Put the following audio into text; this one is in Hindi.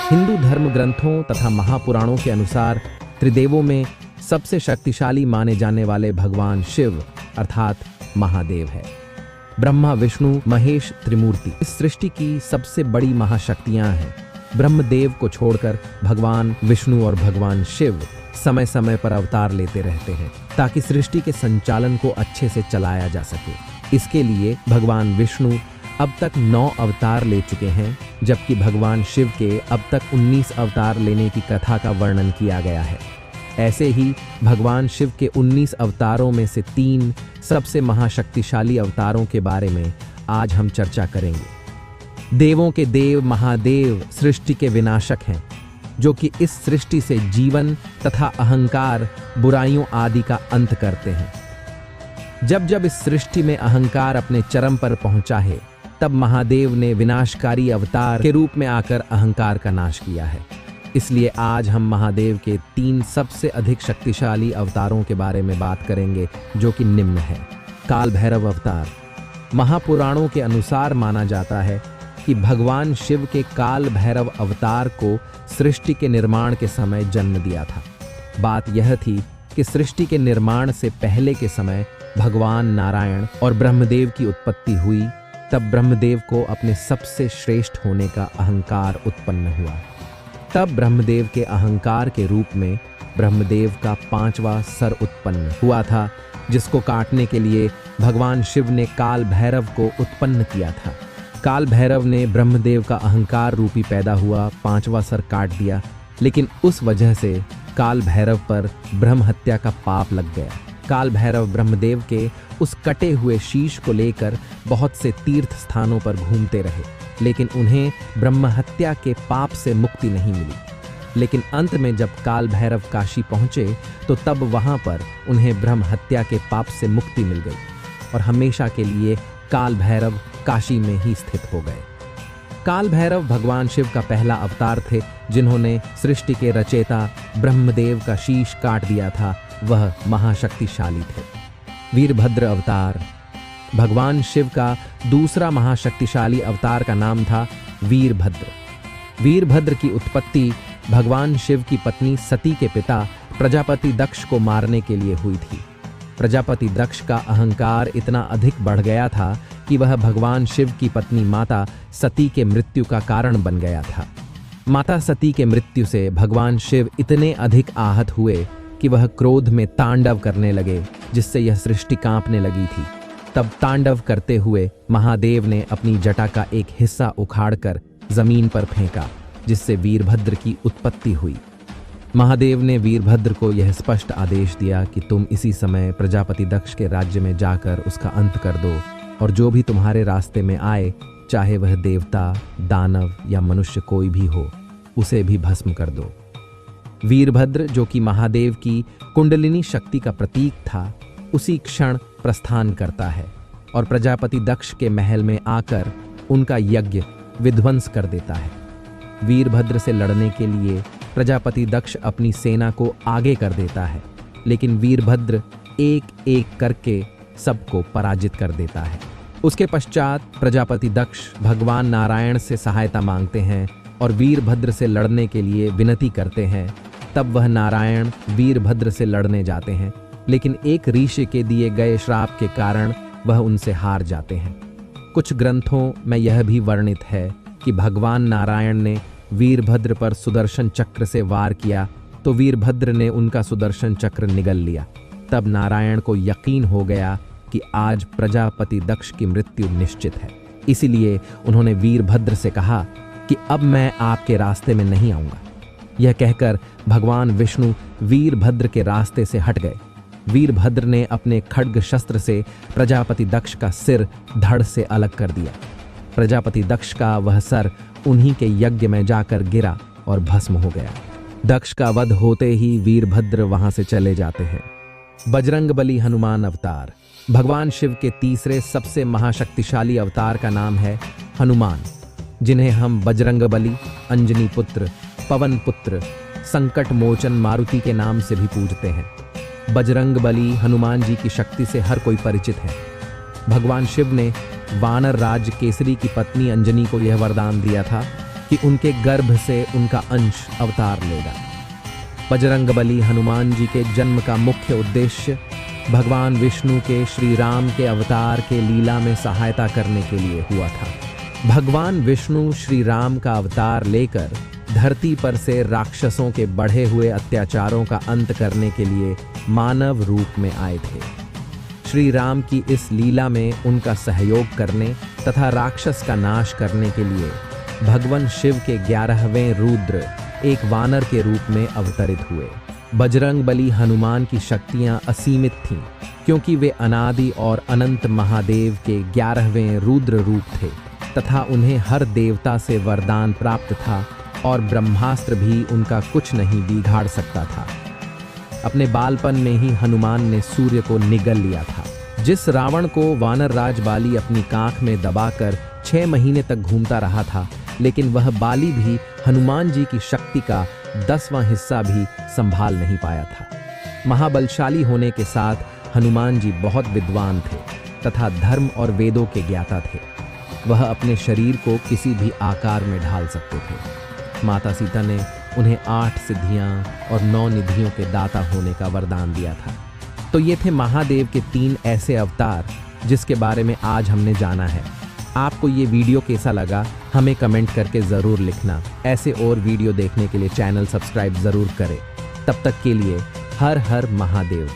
हिंदू धर्म ग्रंथों तथा महापुराणों के अनुसार त्रिदेवों में सबसे शक्तिशाली माने जाने वाले भगवान शिव अर्थात महादेव है। ब्रह्मा विष्णु महेश त्रिमूर्ति इस सृष्टि की सबसे बड़ी महाशक्तियां हैं। ब्रह्मदेव को छोड़कर भगवान विष्णु और भगवान शिव समय समय पर अवतार लेते रहते हैं ताकि सृष्टि के संचालन को अच्छे से चलाया जा सके। इसके लिए भगवान विष्णु अब तक 9 अवतार ले चुके हैं, जबकि भगवान शिव के अब तक 19 अवतार लेने की कथा का वर्णन किया गया है। ऐसे ही भगवान शिव के 19 अवतारों में से 3 सबसे महाशक्तिशाली अवतारों के बारे में आज हम चर्चा करेंगे। देवों के देव महादेव सृष्टि के विनाशक हैं, जो कि इस सृष्टि से जीवन तथा अहंकार बुराइयों आदि का अंत करते हैं। जब जब इस सृष्टि में अहंकार अपने चरम पर पहुंचा है, तब महादेव ने विनाशकारी अवतार के रूप में आकर अहंकार का नाश किया है। इसलिए आज हम महादेव के 3 सबसे अधिक शक्तिशाली अवतारों के बारे में बात करेंगे, जो कि निम्न है। काल भैरव अवतार। महापुराणों के अनुसार माना जाता है कि भगवान शिव के काल भैरव अवतार को सृष्टि के निर्माण के समय जन्म दिया था। बात यह थी कि सृष्टि के निर्माण से पहले के समय भगवान नारायण और ब्रह्मदेव की उत्पत्ति हुई। तब ब्रह्मदेव को अपने सबसे श्रेष्ठ होने का अहंकार उत्पन्न हुआ। तब ब्रह्मदेव के अहंकार के रूप में ब्रह्मदेव का 5वां सर उत्पन्न हुआ था, जिसको काटने के लिए भगवान शिव ने काल भैरव को उत्पन्न किया था। काल भैरव ने ब्रह्मदेव का अहंकार रूपी पैदा हुआ 5वां सर काट दिया, लेकिन उस वजह से काल भैरव पर ब्रह्म हत्या का पाप लग गया। काल भैरव ब्रह्मदेव के उस कटे हुए शीश को लेकर बहुत से तीर्थ स्थानों पर घूमते रहे, लेकिन उन्हें ब्रह्म हत्या के पाप से मुक्ति नहीं मिली। लेकिन अंत में जब काल भैरव काशी पहुंचे, तो तब वहां पर उन्हें ब्रह्म हत्या के पाप से मुक्ति मिल गई और हमेशा के लिए काल भैरव काशी में ही स्थित हो गए। काल भैरव भगवान शिव का पहला अवतार थे, जिन्होंने सृष्टि के रचयिता ब्रह्मदेव का शीश काट दिया था। वह महाशक्तिशाली थे। वीरभद्र अवतार। भगवान शिव का दूसरा महाशक्तिशाली अवतार का नाम था वीरभद्र। वीरभद्र की उत्पत्ति भगवान शिव की पत्नी सती के पिता प्रजापति दक्ष को मारने के लिए हुई थी। प्रजापति दक्ष का अहंकार इतना अधिक बढ़ गया था कि वह भगवान शिव की पत्नी माता सती के मृत्यु का कारण बन गया था। माता सती के मृत्यु से भगवान शिव इतने अधिक आहत हुए कि वह क्रोध में तांडव करने लगे, जिससे यह सृष्टि कांपने लगी थी। तब तांडव करते हुए महादेव ने अपनी जटा का एक हिस्सा उखाड़कर जमीन पर फेंका, जिससे वीरभद्र की उत्पत्ति हुई। महादेव ने वीरभद्र को यह स्पष्ट आदेश दिया कि तुम इसी समय प्रजापति दक्ष के राज्य में जाकर उसका अंत कर दो, और जो भी तुम्हारे रास्ते में आए, चाहे वह देवता, दानव या मनुष्य कोई भी हो, उसे भी भस्म कर दो। वीरभद्र, जो कि महादेव की कुंडलिनी शक्ति का प्रतीक था, उसी क्षण प्रस्थान करता है और प्रजापति दक्ष के महल में आकर उनका यज्ञ विध्वंस कर देता है। वीरभद्र से लड़ने के लिए प्रजापति दक्ष अपनी सेना को आगे कर देता है, लेकिन वीरभद्र एक एक करके सबको पराजित कर देता है। उसके पश्चात प्रजापति दक्ष भगवान नारायण से सहायता मांगते हैं और वीरभद्र से लड़ने के लिए विनती करते हैं। तब वह नारायण वीरभद्र से लड़ने जाते हैं, लेकिन एक ऋषि के दिए गए श्राप के कारण वह उनसे हार जाते हैं। कुछ ग्रंथों में यह भी वर्णित है कि भगवान नारायण ने वीरभद्र पर सुदर्शन चक्र से वार किया, तो वीरभद्र ने उनका सुदर्शन चक्र निगल लिया। तब नारायण को यकीन हो गया कि आज प्रजापति दक्ष की मृत्यु निश्चित है। इसीलिए उन्होंने वीरभद्र से कहा कि अब मैं आपके रास्ते में नहीं आऊंगा। यह कहकर भगवान विष्णु वीरभद्र के रास्ते से हट गए। वीरभद्र ने अपने खड्ग शस्त्र से प्रजापति दक्ष का सिर धड़ से अलग कर दिया। प्रजापति दक्ष का वह सर उन्हीं के यज्ञ में जाकर गिरा और भस्म हो गया। दक्ष का वध होते ही वीरभद्र वहां से चले जाते हैं। बजरंगबली हनुमान अवतार। भगवान शिव के तीसरे सबसे महाशक्तिशाली अवतार का नाम है हनुमान, जिन्हें हम बजरंगबली, अंजनी पुत्र, पवन पुत्र, संकट मोचन मारुति के नाम से भी पूजते हैं। बजरंगबली हनुमान जी की शक्ति से हर कोई परिचित है। भगवान शिव ने वानर राज केसरी की पत्नी अंजनी को यह वरदान दिया था कि उनके गर्भ से उनका अंश अवतार लेगा। बजरंगबली हनुमान जी के जन्म का मुख्य उद्देश्य भगवान विष्णु के श्री राम के अवतार के लीला में सहायता करने के लिए हुआ था। भगवान विष्णु श्री राम का अवतार लेकर धरती पर से राक्षसों के बढ़े हुए अत्याचारों का अंत करने के लिए मानव रूप में आए थे। श्री राम की इस लीला में उनका सहयोग करने तथा राक्षस का नाश करने के लिए भगवान शिव के 11वें रुद्र एक वानर के रूप में अवतरित हुए। बजरंगबली हनुमान की शक्तियां असीमित थीं, क्योंकि वे अनादि और अनंत महादेव के 11वें रुद्र रूप थे तथा उन्हें हर देवता से वरदान प्राप्त था और ब्रह्मास्त्र भी उनका कुछ नहीं बिगाड़ सकता था। अपने बालपन में ही हनुमान ने सूर्य को निगल लिया था। जिस रावण को वानर राज बाली अपनी कांख में दबाकर 6 महीने तक घूमता रहा था, लेकिन वह बाली भी हनुमान जी की शक्ति का 10वां हिस्सा भी संभाल नहीं पाया था। महाबलशाली होने के साथ हनुमान जी बहुत विद्वान थे तथा धर्म और वेदों के ज्ञाता थे। वह अपने शरीर को किसी भी आकार में ढाल सकते थे। माता सीता ने उन्हें 8 सिद्धियां और 9 निधियों के दाता होने का वरदान दिया था। तो ये थे महादेव के 3 ऐसे अवतार जिसके बारे में आज हमने जाना है। आपको ये वीडियो कैसा लगा हमें कमेंट करके ज़रूर लिखना। ऐसे और वीडियो देखने के लिए चैनल सब्सक्राइब ज़रूर करें। तब तक के लिए हर हर महादेव।